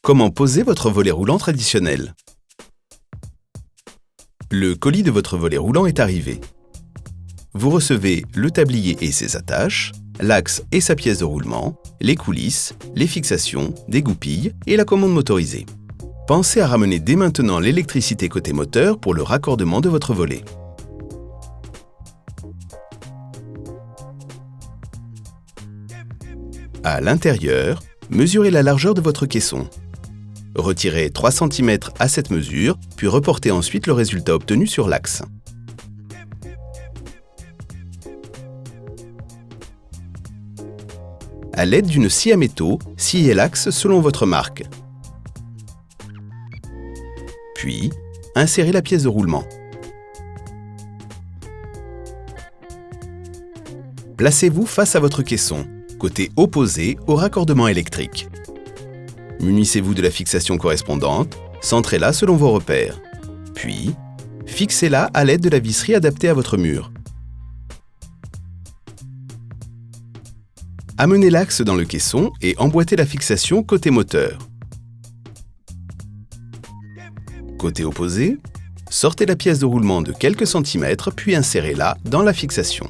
Comment poser votre volet roulant traditionnel? Le colis de votre volet roulant est arrivé. Vous recevez le tablier et ses attaches, l'axe et sa pièce de roulement, les coulisses, les fixations, des goupilles et la commande motorisée. Pensez à ramener dès maintenant l'électricité côté moteur pour le raccordement de votre volet. À l'intérieur, mesurez la largeur de votre caisson. Retirez 3 cm à cette mesure, puis reportez ensuite le résultat obtenu sur l'axe. À l'aide d'une scie à métaux, sciez l'axe selon votre marque. Puis, insérez la pièce de roulement. Placez-vous face à votre caisson, côté opposé au raccordement électrique. Munissez-vous de la fixation correspondante, centrez-la selon vos repères. Puis, fixez-la à l'aide de la visserie adaptée à votre mur. Amenez l'axe dans le caisson et emboîtez la fixation côté moteur. Côté opposé, sortez la pièce de roulement de quelques centimètres puis insérez-la dans la fixation.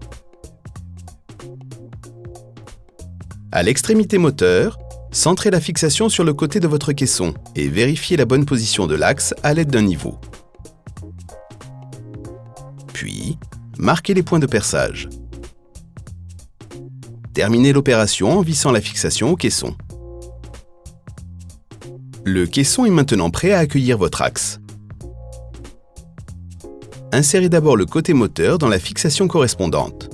À l'extrémité moteur, centrez la fixation sur le côté de votre caisson et vérifiez la bonne position de l'axe à l'aide d'un niveau. Puis, marquez les points de perçage. Terminez l'opération en vissant la fixation au caisson. Le caisson est maintenant prêt à accueillir votre axe. Insérez d'abord le côté moteur dans la fixation correspondante.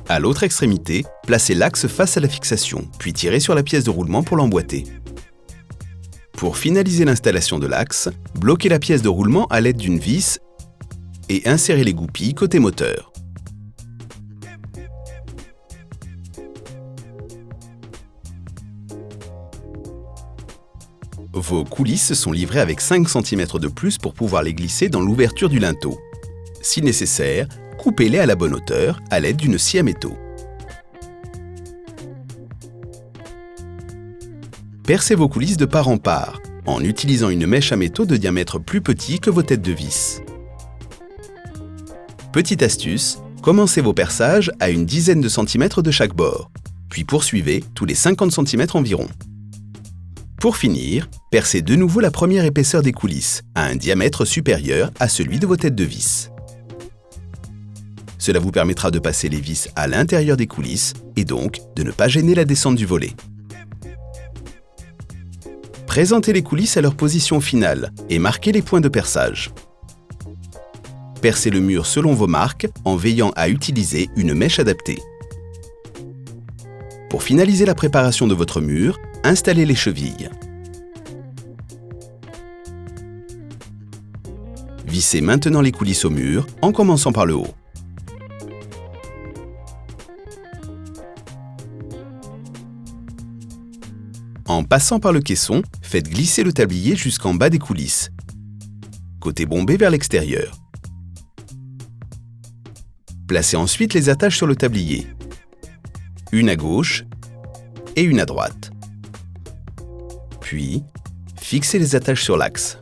À l'autre extrémité, placez l'axe face à la fixation, puis tirez sur la pièce de roulement pour l'emboîter. Pour finaliser l'installation de l'axe, bloquez la pièce de roulement à l'aide d'une vis et insérez les goupilles côté moteur. Vos coulisses sont livrées avec 5 cm de plus pour pouvoir les glisser dans l'ouverture du linteau. Si nécessaire, coupez-les à la bonne hauteur à l'aide d'une scie à métaux. Percez vos coulisses de part en part, en utilisant une mèche à métaux de diamètre plus petit que vos têtes de vis. Petite astuce, commencez vos perçages à une dizaine de centimètres de chaque bord, puis poursuivez tous les 50 cm environ. Pour finir, percez de nouveau la première épaisseur des coulisses, à un diamètre supérieur à celui de vos têtes de vis. Cela vous permettra de passer les vis à l'intérieur des coulisses et donc de ne pas gêner la descente du volet. Présentez les coulisses à leur position finale et marquez les points de perçage. Percez le mur selon vos marques en veillant à utiliser une mèche adaptée. Pour finaliser la préparation de votre mur, installez les chevilles. Vissez maintenant les coulisses au mur en commençant par le haut. En passant par le caisson, faites glisser le tablier jusqu'en bas des coulisses, côté bombé vers l'extérieur. Placez ensuite les attaches sur le tablier, une à gauche et une à droite. Puis, fixez les attaches sur l'axe.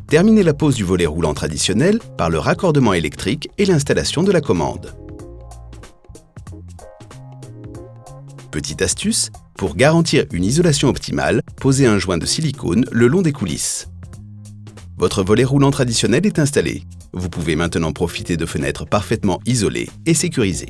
Terminez la pose du volet roulant traditionnel par le raccordement électrique et l'installation de la commande. Petite astuce, pour garantir une isolation optimale, posez un joint de silicone le long des coulisses. Votre volet roulant traditionnel est installé. Vous pouvez maintenant profiter de fenêtres parfaitement isolées et sécurisées.